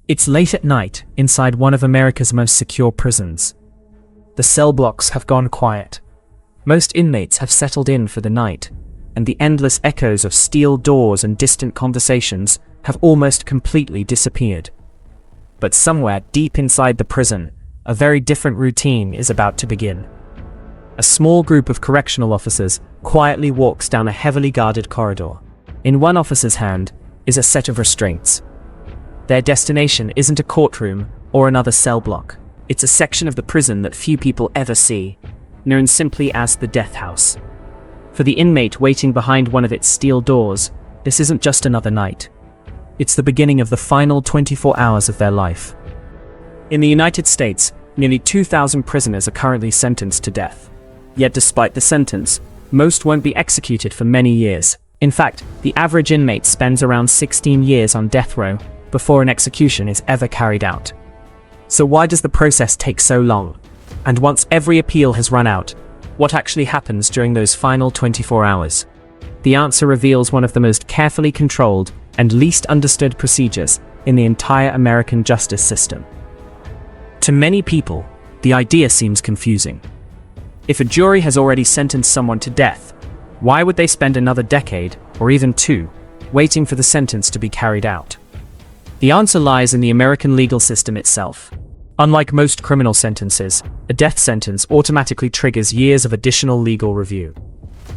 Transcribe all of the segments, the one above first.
It's late at night inside one of America's most secure prisons. The cell blocks have gone quiet. Most inmates have settled in for the night, and the endless echoes of steel doors and distant conversations have almost completely disappeared. But somewhere deep inside the prison, a very different routine is about to begin. A small group of correctional officers quietly walks down a heavily guarded corridor. In one officer's hand is a set of restraints. Their destination isn't a courtroom or another cell block. It's a section of the prison that few people ever see, known simply as the death house. For the inmate waiting behind one of its steel doors, this isn't just another night. It's the beginning of the final 24 hours of their life. In the United States, nearly 2,000 prisoners are currently sentenced to death. Yet despite the sentence, most won't be executed for many years. In fact, the average inmate spends around 16 years on death row before an execution is ever carried out. So why does the process take so long? And once every appeal has run out, what actually happens during those final 24 hours? The answer reveals one of the most carefully controlled and least understood procedures in the entire American justice system. To many people, the idea seems confusing. If a jury has already sentenced someone to death, why would they spend another decade, or even two, waiting for the sentence to be carried out? The answer lies in the American legal system itself. Unlike most criminal sentences, a death sentence automatically triggers years of additional legal review.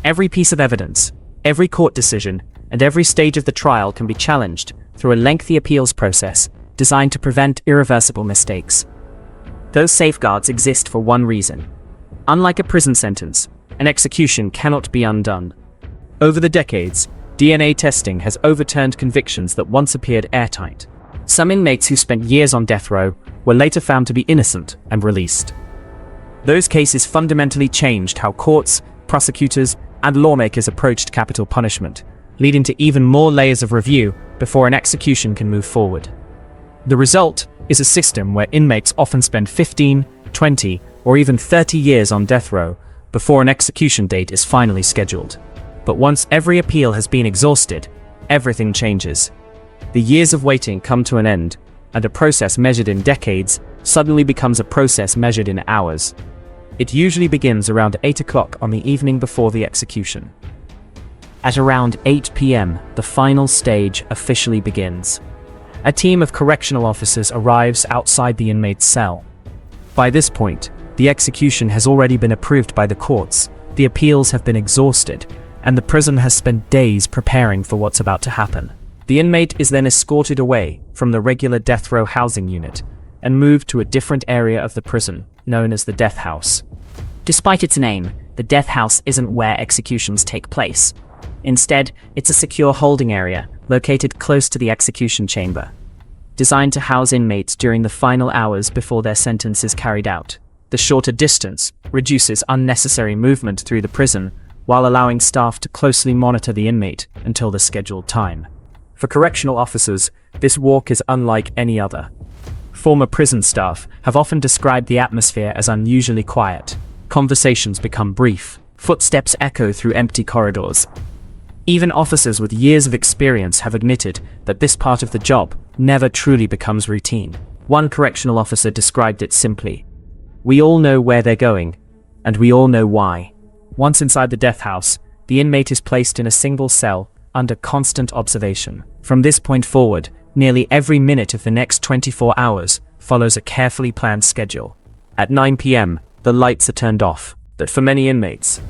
Every piece of evidence, every court decision, and every stage of the trial can be challenged through a lengthy appeals process designed to prevent irreversible mistakes. Those safeguards exist for one reason. Unlike a prison sentence, an execution cannot be undone. Over the decades, DNA testing has overturned convictions that once appeared airtight. Some inmates who spent years on death row were later found to be innocent and released. Those cases fundamentally changed how courts, prosecutors, and lawmakers approached capital punishment, leading to even more layers of review before an execution can move forward. The result is a system where inmates often spend 15, 20, or even 30 years on death row before an execution date is finally scheduled. But once every appeal has been exhausted, everything changes. The years of waiting come to an end, and a process measured in decades suddenly becomes a process measured in hours. It usually begins around 8 o'clock on the evening before the execution. At around 8 p.m., the final stage officially begins. A team of correctional officers arrives outside the inmate's cell. By this point, the execution has already been approved by the courts, the appeals have been exhausted, and the prison has spent days preparing for what's about to happen. The inmate is then escorted away from the regular death row housing unit and moved to a different area of the prison, known as the death house. Despite its name, the death house isn't where executions take place. Instead, it's a secure holding area located close to the execution chamber, designed to house inmates during the final hours before their sentence is carried out. The shorter distance reduces unnecessary movement through the prison while allowing staff to closely monitor the inmate until the scheduled time. For correctional officers, this walk is unlike any other. Former prison staff have often described the atmosphere as unusually quiet. Conversations become brief. Footsteps echo through empty corridors. Even officers with years of experience have admitted that this part of the job never truly becomes routine. One correctional officer described it simply: "We all know where they're going, and we all know why." Once inside the death house, the inmate is placed in a single cell under constant observation. From this point forward, nearly every minute of the next 24 hours follows a carefully planned schedule. At 9 p.m., the lights are turned off. But for many inmates,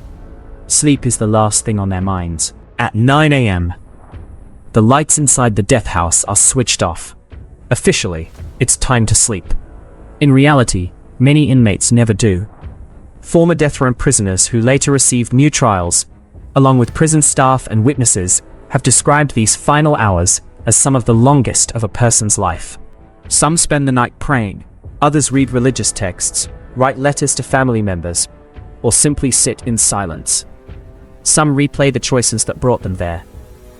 sleep is the last thing on their minds. At 9 a.m., the lights inside the death house are switched off. Officially, it's time to sleep. In reality, many inmates never do. Former death row prisoners who later received new trials, along with prison staff and witnesses, have described these final hours as some of the longest of a person's life. Some spend the night praying, others read religious texts, write letters to family members, or simply sit in silence. Some replay the choices that brought them there,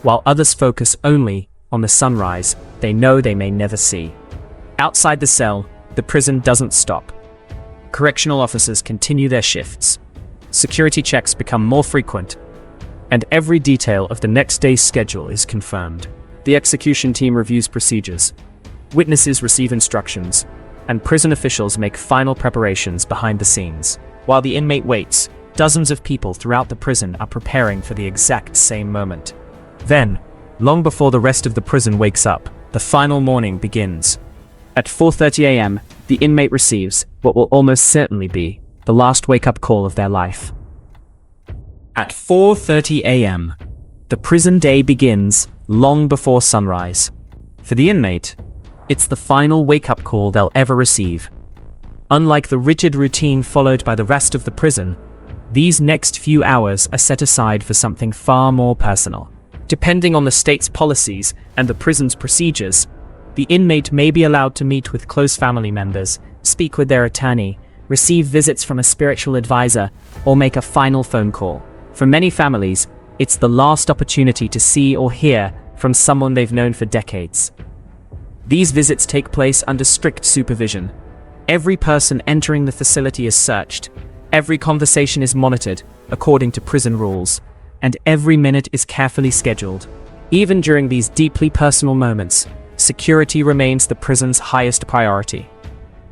while others focus only on the sunrise they know they may never see. Outside the cell, the prison doesn't stop. Correctional officers continue their shifts. Security checks become more frequent, and every detail of the next day's schedule is confirmed. The execution team reviews procedures. Witnesses receive instructions, and prison officials make final preparations behind the scenes. While the inmate waits, dozens of people throughout the prison are preparing for the exact same moment. Then, long before the rest of the prison wakes up, the final morning begins. At 4:30 a.m., the inmate receives what will almost certainly be the last wake-up call of their life. At 4:30 a.m., the prison day begins long before sunrise. For the inmate, it's the final wake-up call they'll ever receive. Unlike the rigid routine followed by the rest of the prison, these next few hours are set aside for something far more personal. Depending on the state's policies and the prison's procedures, the inmate may be allowed to meet with close family members, speak with their attorney, receive visits from a spiritual advisor, or make a final phone call. For many families, it's the last opportunity to see or hear from someone they've known for decades. These visits take place under strict supervision. Every person entering the facility is searched, every conversation is monitored according to prison rules, and every minute is carefully scheduled. Even during these deeply personal moments, security remains the prison's highest priority.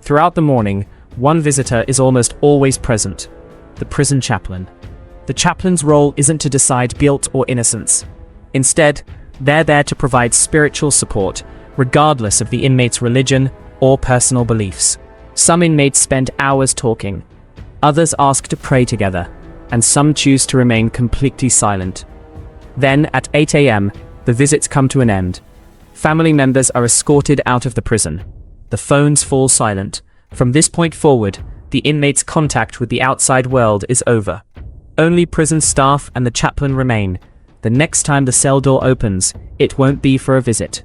Throughout the morning, one visitor is almost always present: the prison chaplain. The chaplain's role isn't to decide guilt or innocence. Instead, they're there to provide spiritual support, regardless of the inmate's religion or personal beliefs. Some inmates spend hours talking, others ask to pray together, and some choose to remain completely silent. Then, at 8 a.m., the visits come to an end. Family members are escorted out of the prison. The phones fall silent. From this point forward, the inmate's contact with the outside world is over. Only prison staff and the chaplain remain. The next time the cell door opens, it won't be for a visit.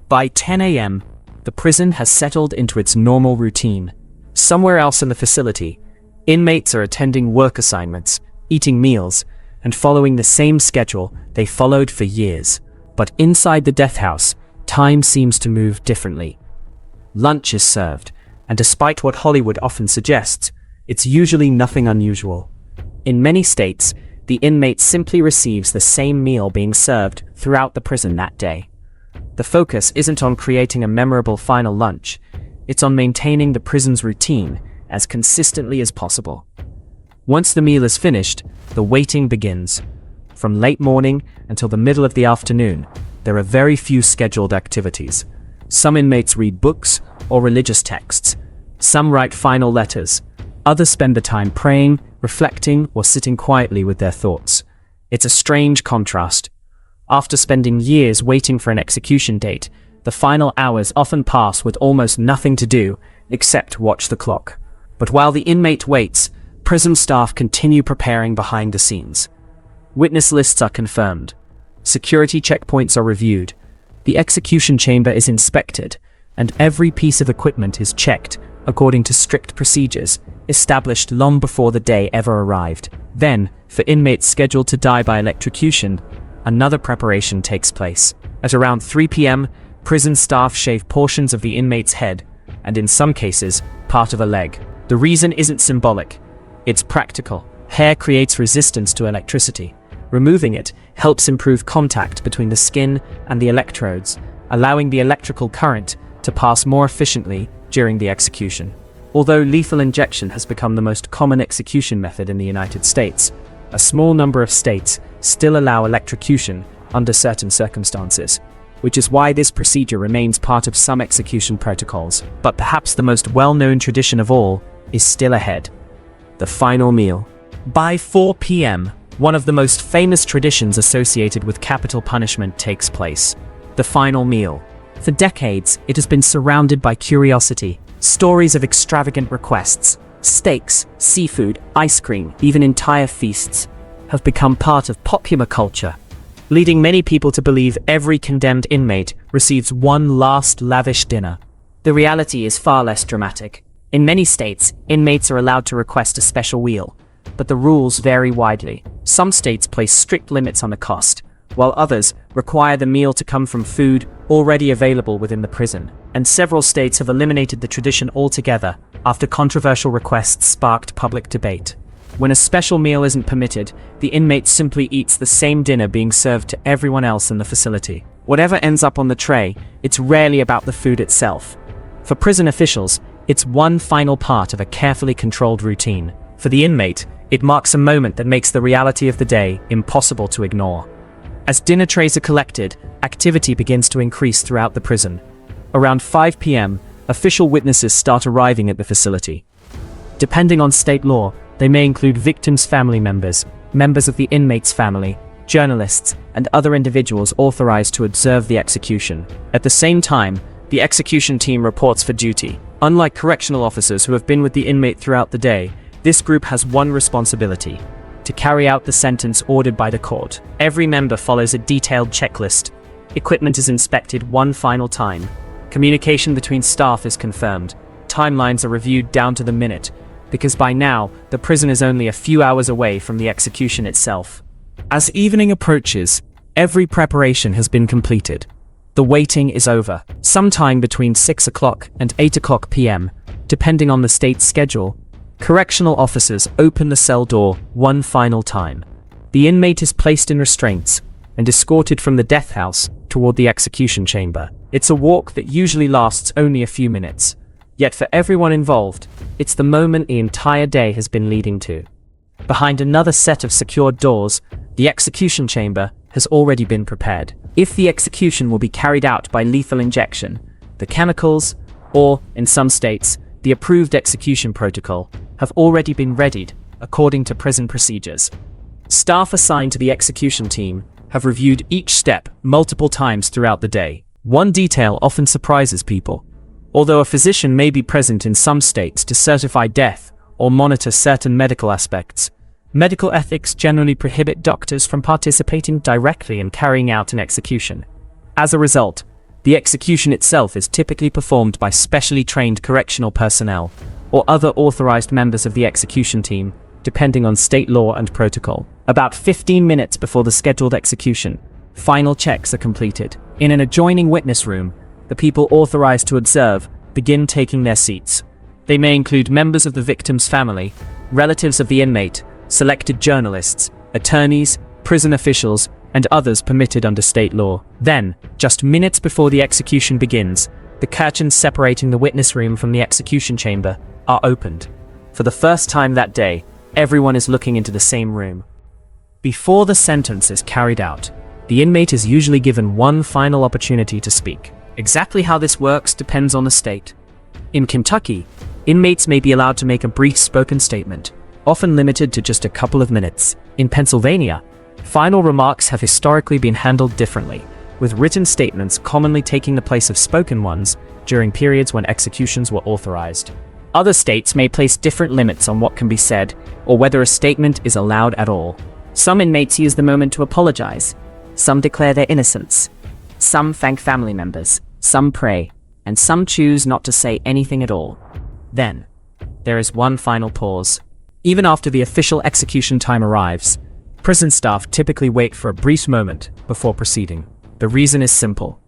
By 10 a.m., the prison has settled into its normal routine. Somewhere else in the facility, inmates are attending work assignments, eating meals, and following the same schedule they followed for years. But inside the death house, time seems to move differently. Lunch is served, and despite what Hollywood often suggests, it's usually nothing unusual. In many states, the inmate simply receives the same meal being served throughout the prison that day. The focus isn't on creating a memorable final lunch, it's on maintaining the prison's routine as consistently as possible. Once the meal is finished, the waiting begins. From late morning until the middle of the afternoon, there are very few scheduled activities. Some inmates read books or religious texts. Some write final letters. Others spend the time praying, reflecting, or sitting quietly with their thoughts. It's a strange contrast. After spending years waiting for an execution date, the final hours often pass with almost nothing to do except watch the clock. But while the inmate waits, prison staff continue preparing behind the scenes. Witness lists are confirmed. Security checkpoints are reviewed. The execution chamber is inspected, and every piece of equipment is checked according to strict procedures established long before the day ever arrived. Then, for inmates scheduled to die by electrocution, another preparation takes place. At around 3 p.m., prison staff shave portions of the inmate's head, and in some cases, part of a leg. The reason isn't symbolic, it's practical. Hair creates resistance to electricity. Removing it helps improve contact between the skin and the electrodes, allowing the electrical current to pass more efficiently during the execution. Although lethal injection has become the most common execution method in the United States, a small number of states still allow electrocution under certain circumstances, which is why this procedure remains part of some execution protocols. But perhaps the most well-known tradition of all is still ahead: the final meal. By 4 p.m., one of the most famous traditions associated with capital punishment takes place: the final meal. For decades, it has been surrounded by curiosity, stories of extravagant requests. Steaks, seafood, ice cream, even entire feasts have become part of popular culture, leading many people to believe every condemned inmate receives one last lavish dinner. The reality is far less dramatic. In many states, inmates are allowed to request a special meal, but the rules vary widely. Some states place strict limits on the cost, while others require the meal to come from food already available within the prison. And several states have eliminated the tradition altogether after controversial requests sparked public debate. When a special meal isn't permitted, the inmate simply eats the same dinner being served to everyone else in the facility. Whatever ends up on the tray, it's rarely about the food itself. For prison officials, it's one final part of a carefully controlled routine. For the inmate, it marks a moment that makes the reality of the day impossible to ignore. As dinner trays are collected, activity begins to increase throughout the prison. Around 5 p.m., official witnesses start arriving at the facility. Depending on state law, they may include victims' family members, members of the inmate's family, journalists, and other individuals authorized to observe the execution. At the same time, the execution team reports for duty. Unlike correctional officers who have been with the inmate throughout the day, this group has one responsibility: to carry out the sentence ordered by the court. Every member follows a detailed checklist. Equipment is inspected one final time. Communication between staff is confirmed. Timelines are reviewed down to the minute, because by now, the prison is only a few hours away from the execution itself. As evening approaches, every preparation has been completed. The waiting is over. Sometime between 6 o'clock and 8 o'clock p.m., depending on the state's schedule, correctional officers open the cell door one final time. The inmate is placed in restraints and escorted from the death house toward the execution chamber. It's a walk that usually lasts only a few minutes. Yet for everyone involved, it's the moment the entire day has been leading to. Behind another set of secured doors, the execution chamber has already been prepared. If the execution will be carried out by lethal injection, the chemicals, or, in some states, the approved execution protocol, have already been readied according to prison procedures. Staff assigned to the execution team have reviewed each step multiple times throughout the day. One detail often surprises people. Although a physician may be present in some states to certify death or monitor certain medical aspects, medical ethics generally prohibit doctors from participating directly in carrying out an execution. As a result, the execution itself is typically performed by specially trained correctional personnel or other authorized members of the execution team, depending on state law and protocol. About 15 minutes before the scheduled execution, final checks are completed. In an adjoining witness room, the people authorized to observe begin taking their seats. They may include members of the victim's family, relatives of the inmate, selected journalists, attorneys, prison officials, and others permitted under state law. Then, just minutes before the execution begins, the curtains separating the witness room from the execution chamber are opened. For the first time that day, everyone is looking into the same room. Before the sentence is carried out, the inmate is usually given one final opportunity to speak. Exactly how this works depends on the state. In Kentucky, inmates may be allowed to make a brief spoken statement, often limited to just a couple of minutes. In Pennsylvania, final remarks have historically been handled differently, with written statements commonly taking the place of spoken ones during periods when executions were authorized. Other states may place different limits on what can be said, or whether a statement is allowed at all. Some inmates use the moment to apologize. Some declare their innocence. Some thank family members. Some pray. And some choose not to say anything at all. Then, there is one final pause. Even after the official execution time arrives, prison staff typically wait for a brief moment before proceeding. The reason is simple.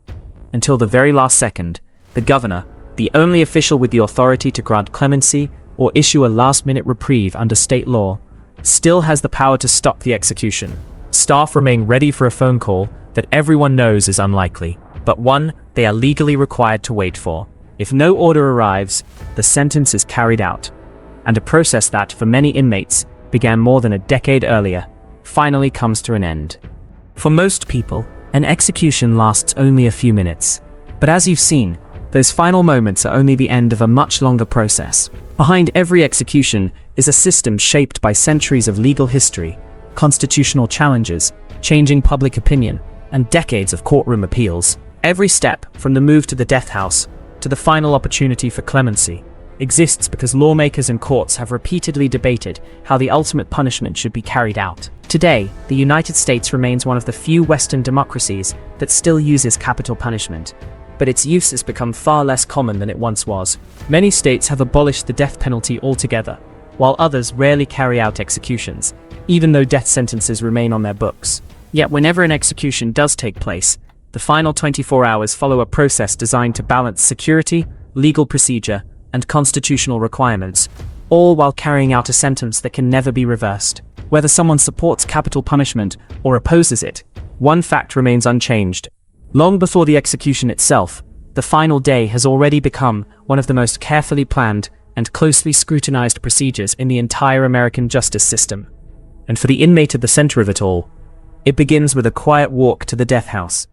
Until the very last second, the governor, the only official with the authority to grant clemency or issue a last-minute reprieve under state law, still has the power to stop the execution. Staff remain ready for a phone call that everyone knows is unlikely, but one they are legally required to wait for. If no order arrives, the sentence is carried out, and a process that, for many inmates, began more than a decade earlier, finally comes to an end. For most people, an execution lasts only a few minutes, but as you've seen, those final moments are only the end of a much longer process. Behind every execution is a system shaped by centuries of legal history, constitutional challenges, changing public opinion, and decades of courtroom appeals. Every step, from the move to the death house to the final opportunity for clemency, exists because lawmakers and courts have repeatedly debated how the ultimate punishment should be carried out. Today, the United States remains one of the few Western democracies that still uses capital punishment, but its use has become far less common than it once was. Many states have abolished the death penalty altogether, while others rarely carry out executions, even though death sentences remain on their books. Yet whenever an execution does take place, the final 24 hours follow a process designed to balance security, legal procedure, and constitutional requirements, all while carrying out a sentence that can never be reversed. Whether someone supports capital punishment or opposes it, one fact remains unchanged. Long before the execution itself, the final day has already become one of the most carefully planned and closely scrutinized procedures in the entire American justice system. And for the inmate at the center of it all, it begins with a quiet walk to the death house.